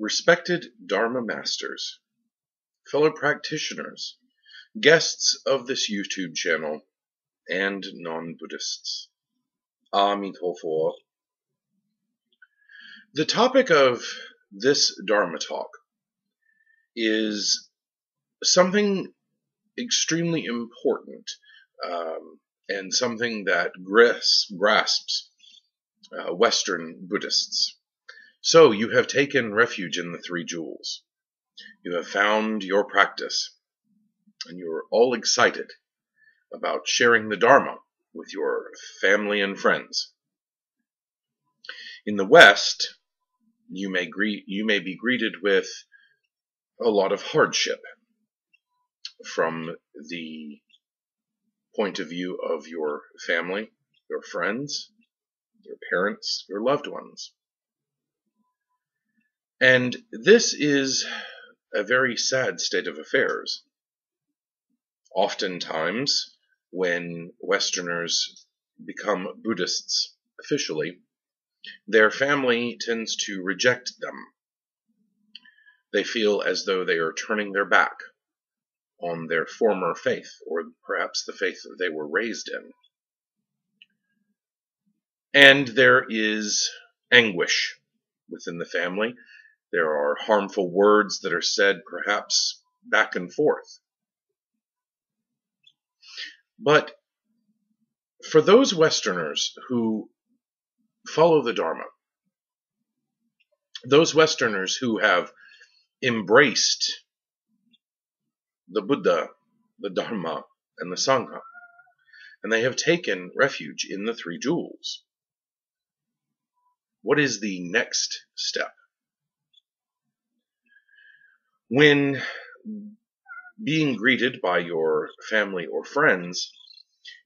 Respected Dharma masters, fellow practitioners, guests of this YouTube channel, and non-Buddhists. Amitofo. The topic of this Dharma talk is something extremely important and something that grasps Western Buddhists. So you have taken refuge in the Three Jewels. You have found your practice, and you are all excited about sharing the Dharma with your family and friends. In the West, you may be greeted with a lot of hardship from the point of view of your family, your friends, your parents, your loved ones. And this is a very sad state of affairs. Oftentimes, when Westerners become Buddhists officially, their family tends to reject them. They feel as though they are turning their back on their former faith, or perhaps the faith that they were raised in. And there is anguish within the family. There are harmful words that are said, perhaps back and forth. But for those Westerners who follow the Dharma, those Westerners who have embraced the Buddha, the Dharma, and the Sangha, and they have taken refuge in the Three Jewels, what is the next step? When being greeted by your family or friends,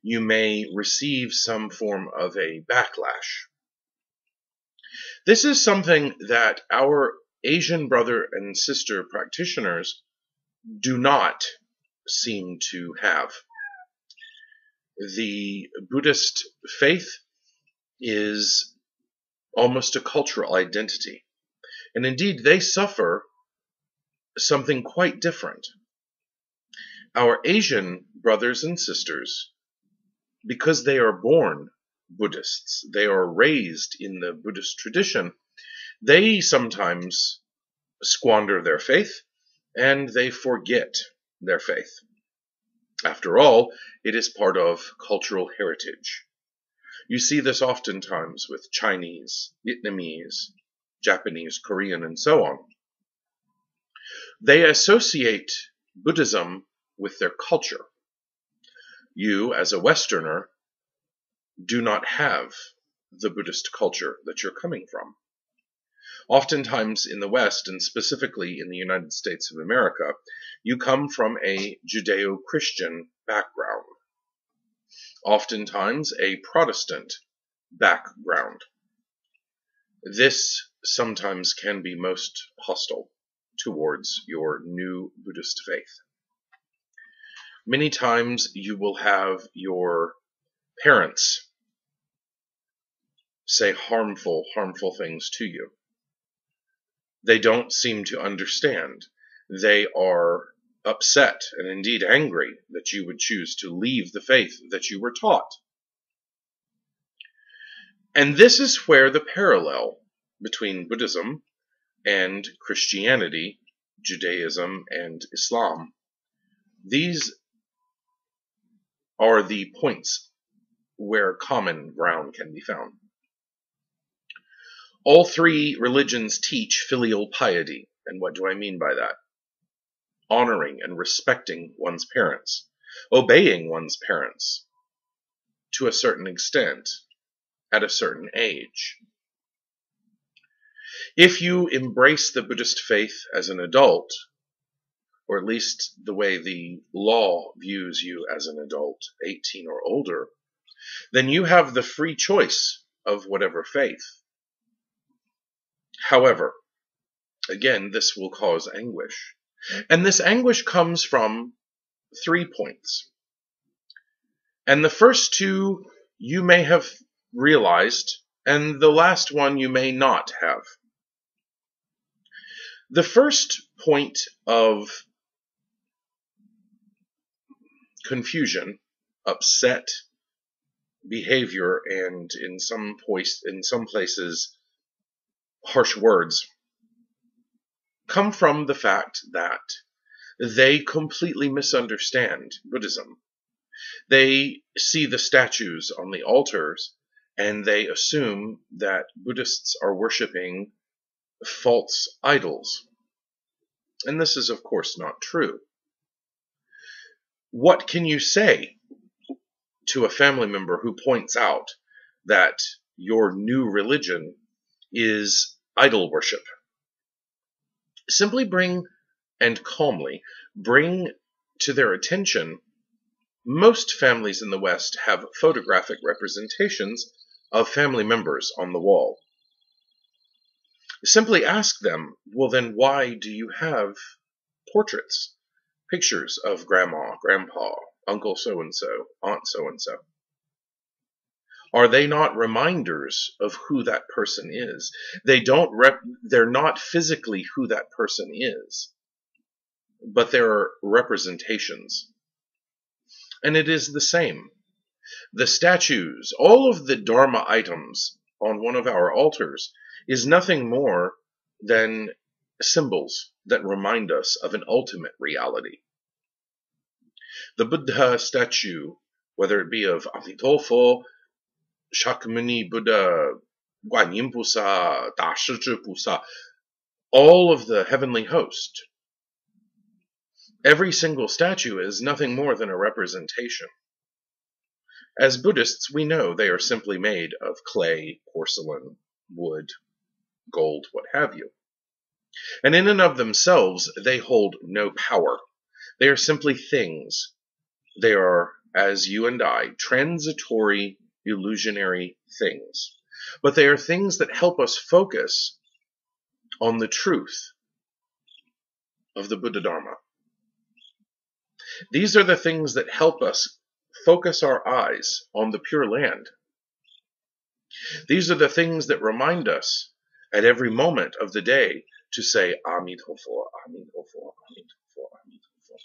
you may receive some form of a backlash. This is something that our Asian brother and sister practitioners do not seem to have. The Buddhist faith is almost a cultural identity, and indeed they suffer something quite different. Our Asian brothers and sisters, because they are born Buddhists, they are raised in the Buddhist tradition, they sometimes squander their faith and they forget their faith. After all, it is part of cultural heritage. You see this oftentimes with Chinese, Vietnamese, Japanese, Korean, and so on. They associate Buddhism with their culture. You, as a Westerner, do not have the Buddhist culture that you're coming from. Oftentimes in the West, and specifically in the United States of America, you come from a Judeo-Christian background. Oftentimes a Protestant background. This sometimes can be most hostile towards your new Buddhist faith. Many times you will have your parents say harmful things to you. They don't seem to understand. They are upset and indeed angry that you would choose to leave the faith that you were taught. And this is where the parallel between Buddhism and Christianity, Judaism, and Islam, these are the points where common ground can be found. All three religions teach filial piety. And what do I mean by that? Honoring and respecting one's parents, obeying one's parents to a certain extent, at a certain age. If you embrace the Buddhist faith as an adult, or at least the way the law views you as an adult, 18 or older, then you have the free choice of whatever faith. However, again, this will cause anguish. And this anguish comes from 3 points. And the first two you may have realized, and the last one you may not have. The first point of confusion, upset behavior, and in some places harsh words, come from the fact that they completely misunderstand Buddhism. They see the statues on the altars and they assume that Buddhists are worshiping false idols. And this is, of course, not true. What can you say to a family member who points out that your new religion is idol worship? Simply bring, and calmly bring to their attention, most families in the West have photographic representations of family members on the wall. Simply ask them, well then why do you have portraits, pictures of grandma, grandpa, uncle so-and-so, aunt so-and-so? Are they not reminders of who that person is? They're not physically who that person is, but they're representations. And it is the same. The statues, all of the Dharma items on one of our altars, is nothing more than symbols that remind us of an ultimate reality. The Buddha statue, whether it be of Amitabha, Shakyamuni Buddha, Guanyin Pusa, Dashizhi Pusa, all of the heavenly host, every single statue is nothing more than a representation. As Buddhists, we know they are simply made of clay, porcelain, wood, gold, what have you. And in and of themselves, they hold no power. They are simply things. They are, as you and I, transitory, illusionary things. But they are things that help us focus on the truth of the Buddha Dharma. These are the things that help us focus our eyes on the Pure Land. These are the things that remind us at every moment of the day to say Amitabha, Amitabha, Amitabha, Amitabha,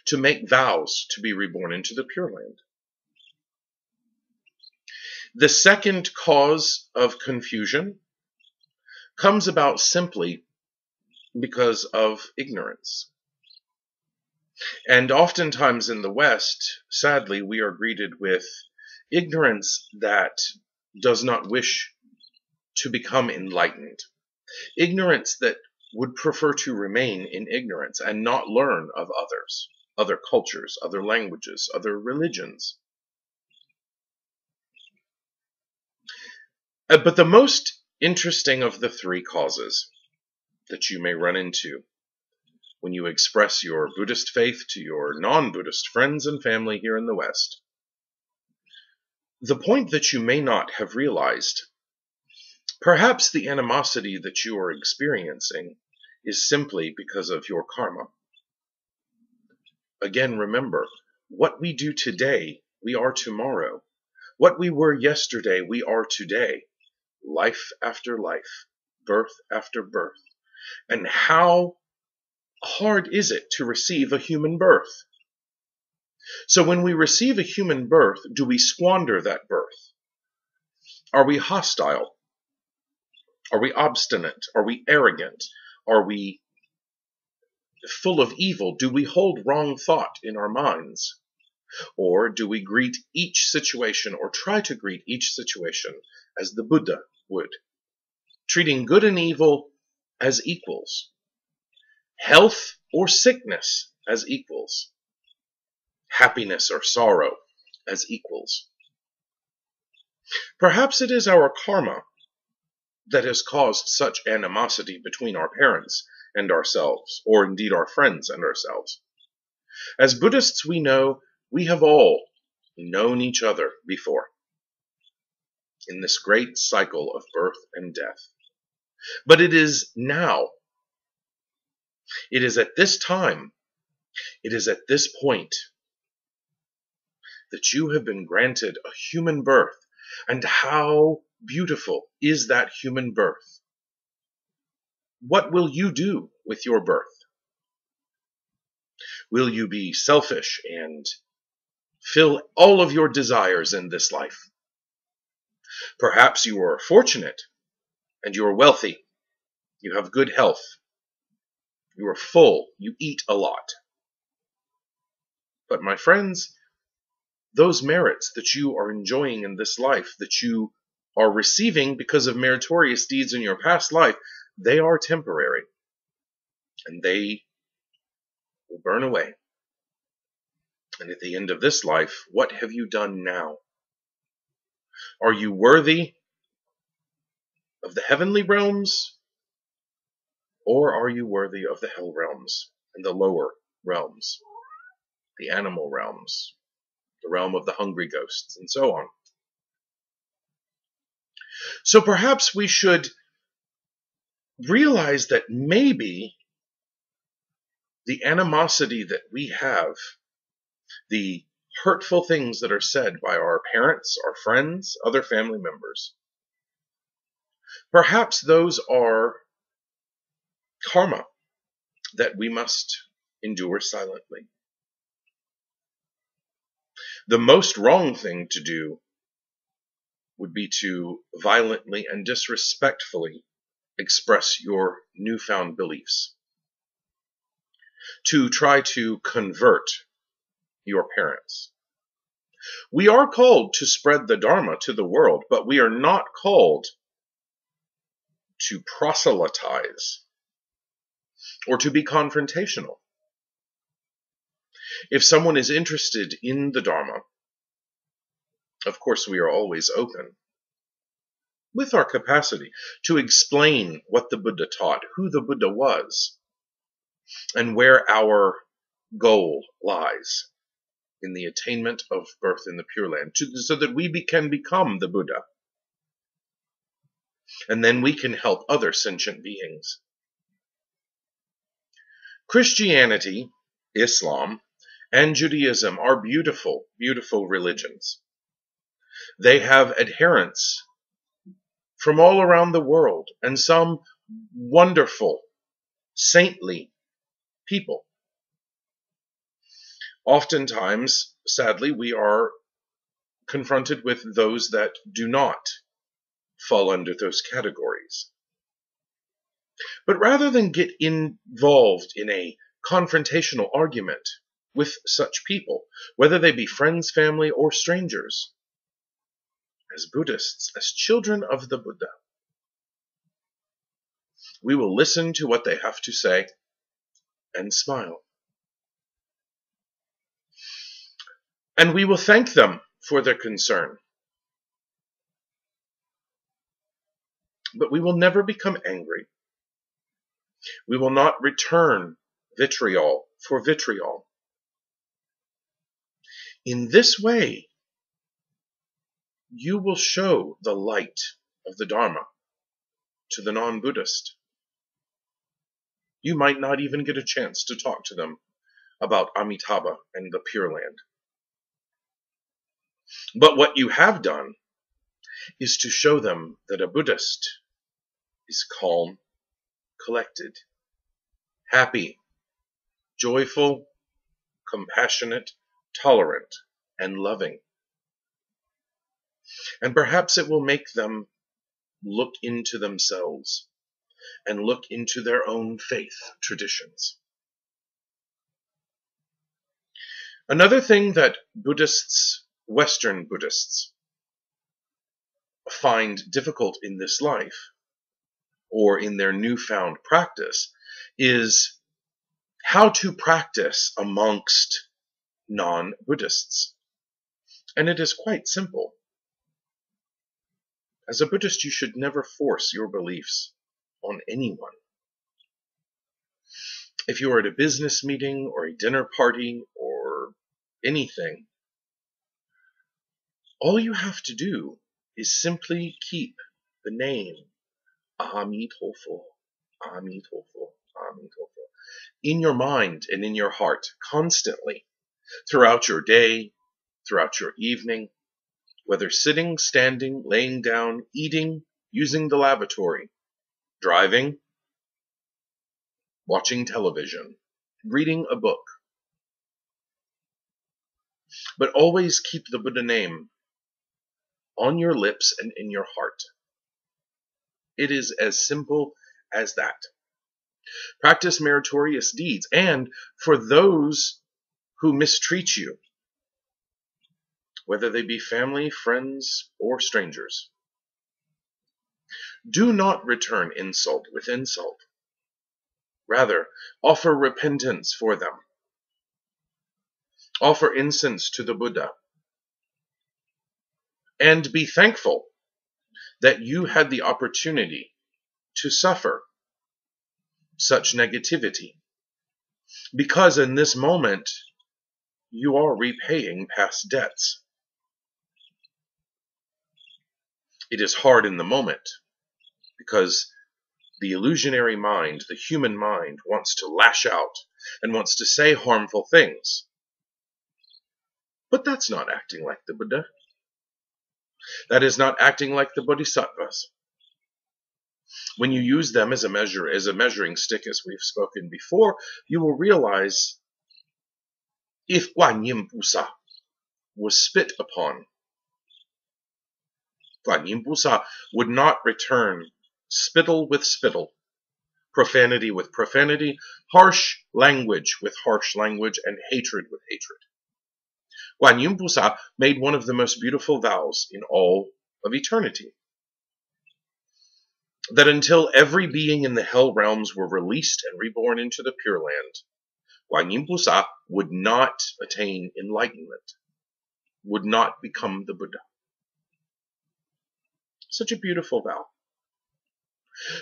to make vows to be reborn into the Pure Land. The second cause of confusion comes about simply because of ignorance. And oftentimes in the West, sadly, we are greeted with ignorance that does not wish to become enlightened. Ignorance that would prefer to remain in ignorance and not learn of others, other cultures, other languages, other religions. But the most interesting of the three causes that you may run into when you express your Buddhist faith to your non-Buddhist friends and family here in the West, the point that you may not have realized, perhaps the animosity that you are experiencing is simply because of your karma. Again, remember, what we do today, we are tomorrow. What we were yesterday, we are today. Life after life, birth after birth. And how hard is it to receive a human birth? So when we receive a human birth, do we squander that birth? Are we hostile? Are we obstinate? Are we arrogant? Are we full of evil? Do we hold wrong thought in our minds? Or do we greet each situation, or try to greet each situation, as the Buddha would, treating good and evil as equals, health or sickness as equals, happiness or sorrow as equals? Perhaps it is our karma that has caused such animosity between our parents and ourselves, or indeed our friends and ourselves. As Buddhists, we know we have all known each other before in this great cycle of birth and death. But it is now, it is at this time, it is at this point that you have been granted a human birth. And how beautiful is that human birth? What will you do with your birth? Will you be selfish and fill all of your desires in this life? Perhaps you are fortunate and you are wealthy. You have good health. You are full. You eat a lot. But my friends, those merits that you are enjoying in this life, that you are receiving because of meritorious deeds in your past life, they are temporary. And they will burn away. And at the end of this life, what have you done now? Are you worthy of the heavenly realms? Or are you worthy of the hell realms and the lower realms, the animal realms, the realm of the hungry ghosts, and so on? So perhaps we should realize that maybe the animosity that we have, the hurtful things that are said by our parents, our friends, other family members, perhaps those are karma that we must endure silently. The most wrong thing to do would be to violently and disrespectfully express your newfound beliefs, to try to convert your parents. We are called to spread the Dharma to the world, but we are not called to proselytize or to be confrontational. If someone is interested in the Dharma, of course we are always open, with our capacity, to explain what the Buddha taught, who the Buddha was, and where our goal lies in the attainment of birth in the Pure Land, so that we can become the Buddha. And then we can help other sentient beings. Christianity, Islam, and Judaism are beautiful, beautiful religions. They have adherents from all around the world, and some wonderful, saintly people. Oftentimes, sadly, we are confronted with those that do not fall under those categories. But rather than get involved in a confrontational argument with such people, whether they be friends, family, or strangers, as Buddhists, as children of the Buddha, we will listen to what they have to say and smile. And we will thank them for their concern. But we will never become angry. We will not return vitriol for vitriol. In this way, you will show the light of the Dharma to the non-Buddhist. You might not even get a chance to talk to them about Amitabha and the Pure Land. But what you have done is to show them that a Buddhist is calm, collected, happy, joyful, compassionate, tolerant, and loving. And perhaps it will make them look into themselves and look into their own faith traditions. Another thing that Buddhists, Western Buddhists, find difficult in this life, or in their newfound practice, is how to practice amongst non-Buddhists. And it is quite simple. As a Buddhist, you should never force your beliefs on anyone. If you are at a business meeting or a dinner party or anything, all you have to do is simply keep the name Amitofo, Amitofo, Amitofo in your mind and in your heart constantly throughout your day, throughout your evening, whether sitting, standing, laying down, eating, using the lavatory, driving, watching television, reading a book. But always keep the Buddha name on your lips and in your heart. It is as simple as that. Practice meritorious deeds, and for those who mistreat you, whether they be family, friends, or strangers, do not return insult with insult. Rather, offer repentance for them. Offer incense to the Buddha. And be thankful that you had the opportunity to suffer such negativity. Because in this moment, you are repaying past debts. It is hard in the moment, because the illusionary mind, the human mind, wants to lash out and wants to say harmful things. But that's not acting like the Buddha. That is not acting like the Bodhisattvas. When you use them as a measuring stick, as we've spoken before, you will realize if Guanyin Pusa was spit upon, Guanyin Pusa would not return spittle with spittle, profanity with profanity, harsh language with harsh language, and hatred with hatred. Guanyin Pusa made one of the most beautiful vows in all of eternity, that until every being in the hell realms were released and reborn into the Pure Land, Guanyin Pusa would not attain enlightenment, would not become the Buddha. Such a beautiful vow.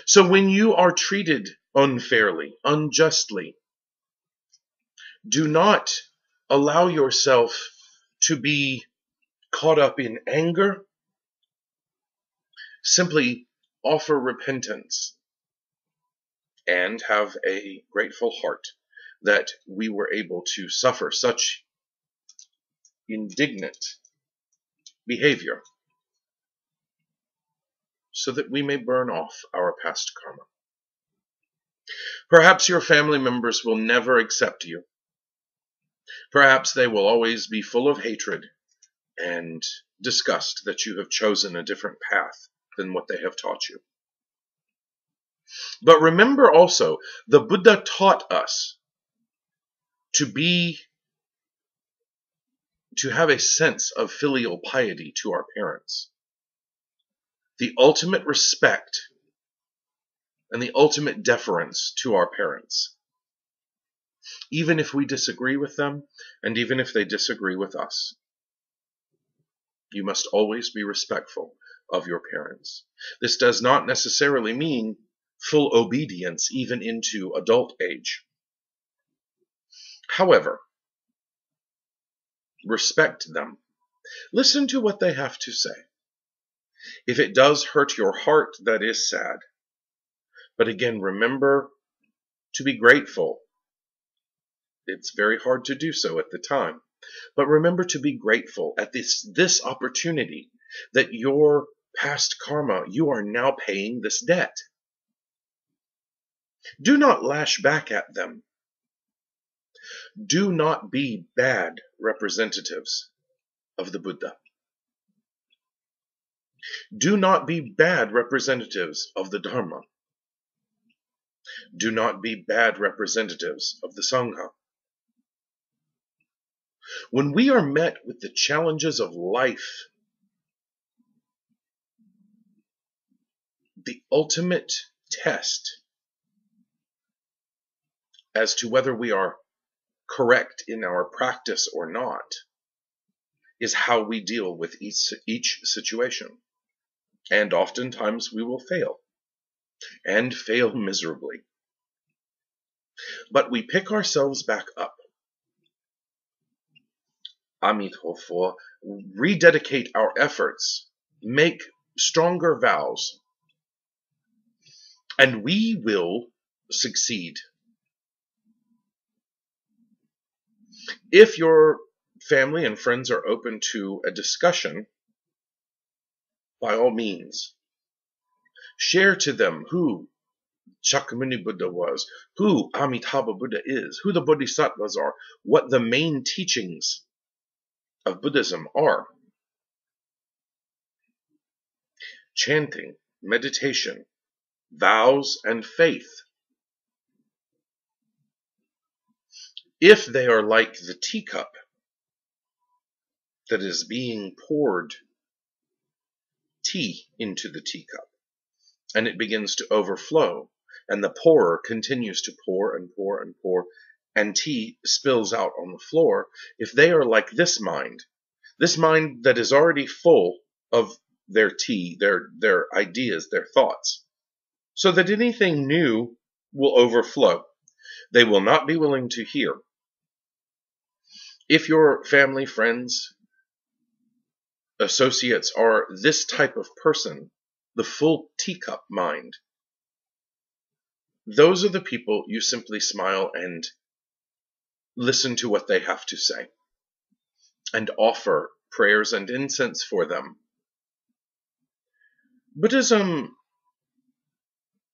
So when you are treated unfairly, unjustly, do not allow yourself to be caught up in anger. Simply offer repentance and have a grateful heart that we were able to suffer such indignant behavior so that we may burn off our past karma. Perhaps your family members will never accept you. Perhaps they will always be full of hatred and disgust that you have chosen a different path than what they have taught you. But remember also, the Buddha taught us to have a sense of filial piety to our parents. The ultimate respect and the ultimate deference to our parents. Even if we disagree with them, and even if they disagree with us. You must always be respectful of your parents. This does not necessarily mean full obedience even into adult age. However, respect them. Listen to what they have to say. If it does hurt your heart, that is sad. But again, remember to be grateful. It's very hard to do so at the time. But remember to be grateful at this opportunity that your past karma, you are now paying this debt. Do not lash back at them. Do not be bad representatives of the Buddha. Do not be bad representatives of the Dharma. Do not be bad representatives of the Sangha. When we are met with the challenges of life, the ultimate test as to whether we are correct in our practice or not is how we deal with each situation. And oftentimes we will fail, and fail miserably. But we pick ourselves back up. Amitofo, rededicate our efforts, make stronger vows, and we will succeed. If your family and friends are open to a discussion, by all means, share to them who Shakyamuni Buddha was, who Amitabha Buddha is, who the Bodhisattvas are, what the main teachings of Buddhism are. Chanting, meditation, vows, and faith. If they are like the teacup that is being poured tea into the teacup, and it begins to overflow, and the pourer continues to pour and pour and pour, and tea spills out on the floor, if they are like this mind that is already full of their tea, their ideas, their thoughts, so that anything new will overflow, they will not be willing to hear. If your family, friends, associates are this type of person, the full teacup mind, those are the people you simply smile and listen to what they have to say and offer prayers and incense for them. Buddhism,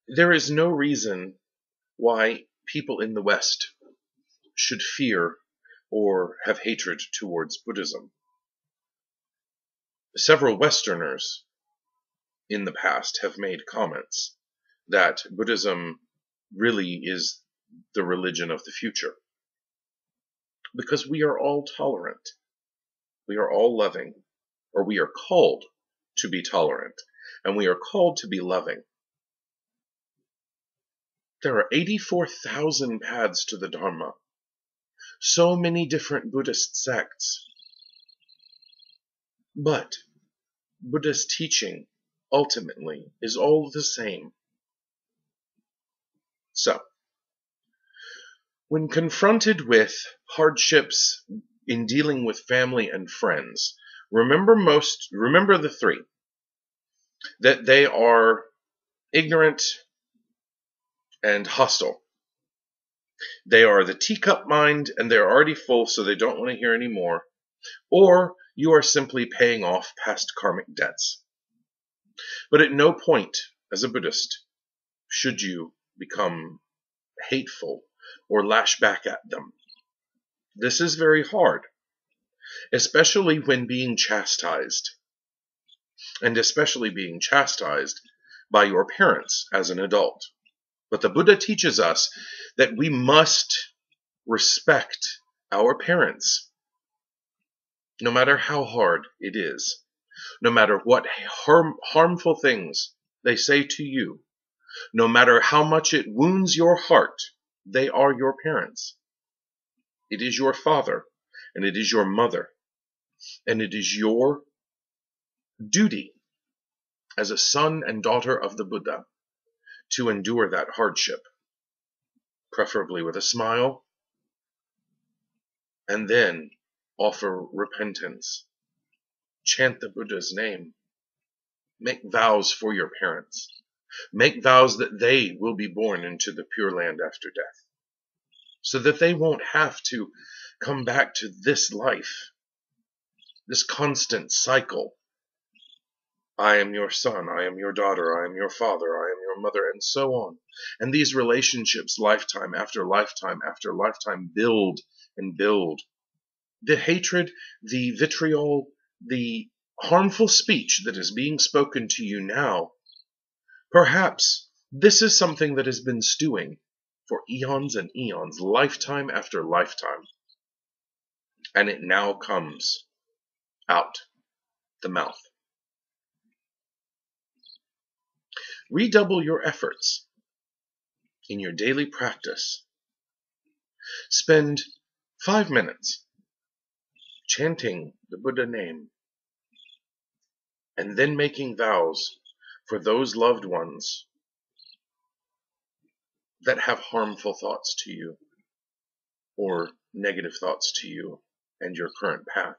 there is no reason why people in the West should fear or have hatred towards Buddhism. Several Westerners in the past have made comments that Buddhism really is the religion of the future, because we are all tolerant, we are all loving, or we are called to be tolerant, and we are called to be loving. There are 84,000 paths to the Dharma, so many different Buddhist sects, but Buddha's teaching ultimately is all the same. So, when confronted with hardships in dealing with family and friends, remember the three: that they are ignorant and hostile. They are the teacup mind, and they're already full, so they don't want to hear any more. Or you are simply paying off past karmic debts. But at no point, as a Buddhist, should you become hateful or lash back at them. This is very hard, especially when being chastised, and especially being chastised by your parents as an adult. But the Buddha teaches us that we must respect our parents, no matter how hard it is, no matter what harmful things they say to you, no matter how much it wounds your heart. They are your parents. It is your father, and it is your mother, and it is your duty as a son and daughter of the Buddha to endure that hardship, preferably with a smile, and then offer repentance. Chant the Buddha's name. Make vows for your parents. Make vows that they will be born into the Pure Land after death, so that they won't have to come back to this life, this constant cycle. I am your son, I am your daughter, I am your father, I am your mother, and so on. And these relationships, lifetime after lifetime after lifetime, build and build. The hatred, the vitriol, the harmful speech that is being spoken to you now, perhaps this is something that has been stewing for eons and eons, lifetime after lifetime. And it now comes out the mouth. Redouble your efforts in your daily practice. Spend 5 minutes chanting the Buddha name, and then making vows for those loved ones that have harmful thoughts to you or negative thoughts to you and your current path.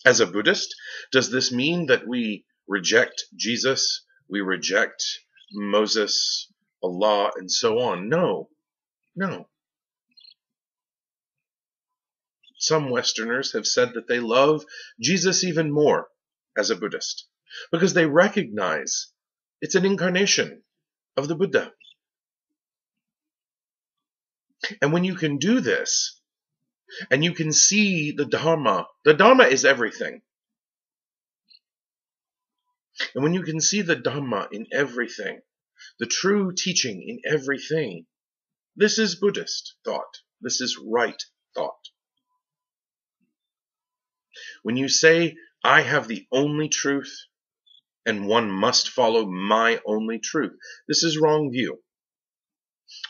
As a Buddhist, does this mean that we reject Jesus, we reject Moses, Allah, and so on? No. Some Westerners have said that they love Jesus even more as a Buddhist, because they recognize it's an incarnation of the Buddha. And when you can do this, and you can see the Dharma is everything. And when you can see the Dhamma in everything, the true teaching in everything, this is Buddhist thought. This is right thought. When you say, I have the only truth, and one must follow my only truth, this is wrong view.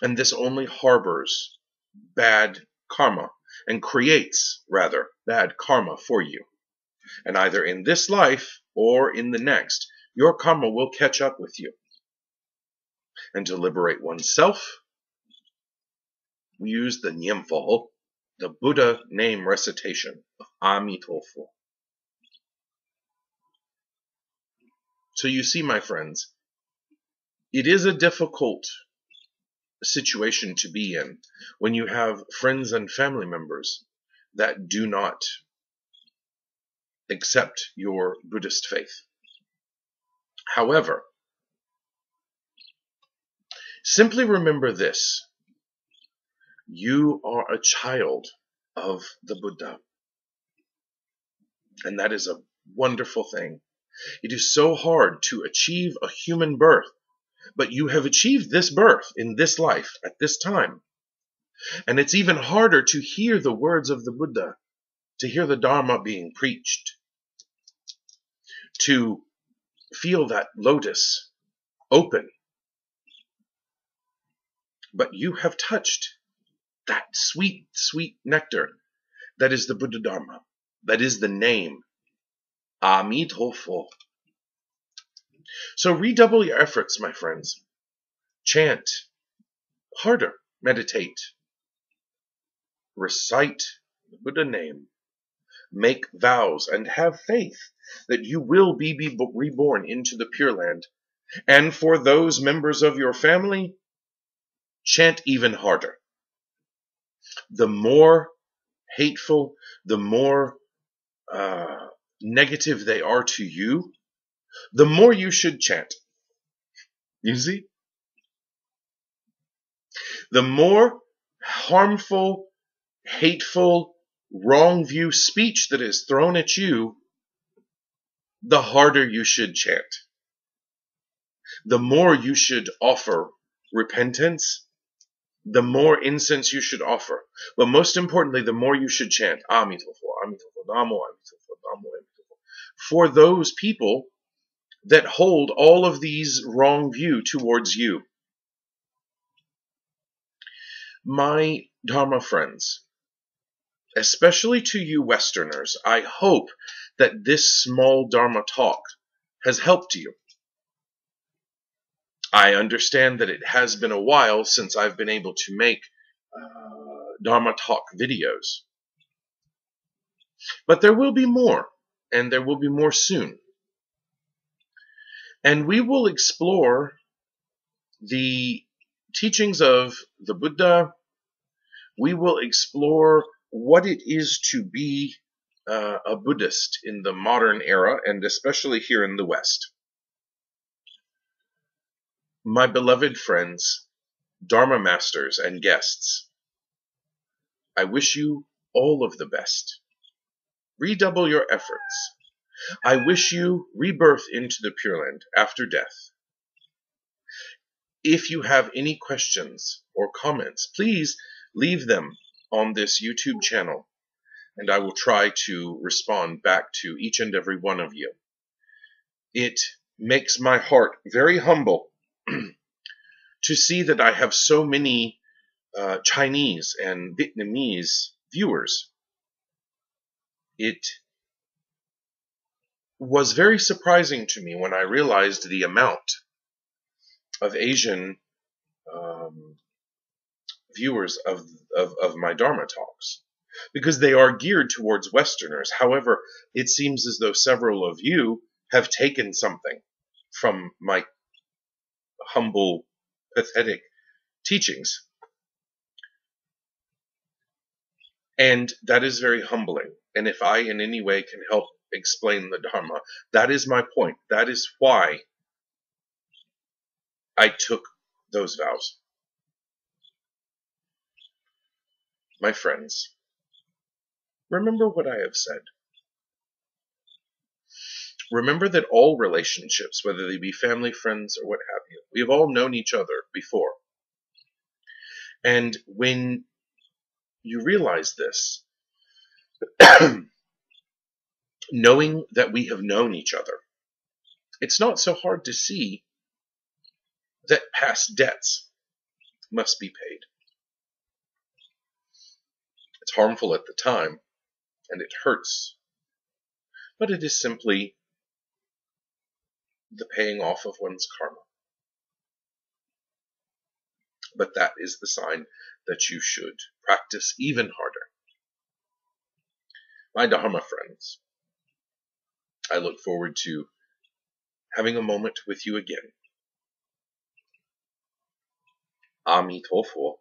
And this only harbors bad karma, and creates, rather, bad karma for you. And either in this life or in the next, your karma will catch up with you. And to liberate oneself, we use the nyempo, the Buddha name recitation of Amitofo. So you see, my friends, it is a difficult situation to be in when you have friends and family members that do not accept your Buddhist faith. However, simply remember this: you are a child of the Buddha. And that is a wonderful thing. It is so hard to achieve a human birth, but you have achieved this birth in this life at this time. And it's even harder to hear the words of the Buddha, to hear the Dharma being preached, to feel that lotus open. But you have touched that sweet, sweet nectar that is the Buddha Dharma, that is the name, Amitofo. So redouble your efforts, my friends. Chant harder, meditate, recite the Buddha name, make vows, and have faith that you will be reborn into the Pure Land. And for those members of your family, chant even harder. The more hateful, the more negative they are to you, the more you should chant. You see? The more harmful, hateful, wrong view speech that is thrown at you, the harder you should chant. The more you should offer repentance, the more incense you should offer. But most importantly, the more you should chant, Amitofo, Amitofo, Namo, Amitofo, Namo, Amitofo, for those people that hold all of these wrong view towards you. My Dharma friends, especially to you Westerners, I hope that this small Dharma talk has helped you. I understand that it has been a while since I've been able to make Dharma talk videos. But there will be more, and there will be more soon. And we will explore the teachings of the Buddha. We will explore what it is to be a Buddhist in the modern era, and especially here in the West. My beloved friends, Dharma masters and guests, I wish you all of the best. Redouble your efforts. I wish you rebirth into the Pure Land after death. If you have any questions or comments, please leave them on this YouTube channel, and I will try to respond back to each and every one of you. It makes my heart very humble to see that I have so many Chinese and Vietnamese viewers. It was very surprising to me when I realized the amount of Asian viewers of my Dharma talks, because they are geared towards Westerners. However, it seems as though several of you have taken something from my humble, pathetic teachings. And that is very humbling. And if I in any way can help explain the Dharma, that is my point. That is why I took those vows. My friends, remember what I have said. Remember that all relationships, whether they be family, friends, or what have you, we have all known each other before. And when you realize this, knowing that we have known each other, it's not so hard to see that past debts must be paid. It's harmful at the time, and it hurts, but it is simply the paying off of one's karma. But that is the sign that you should practice even harder. My Dharma friends, I look forward to having a moment with you again. Amitofo.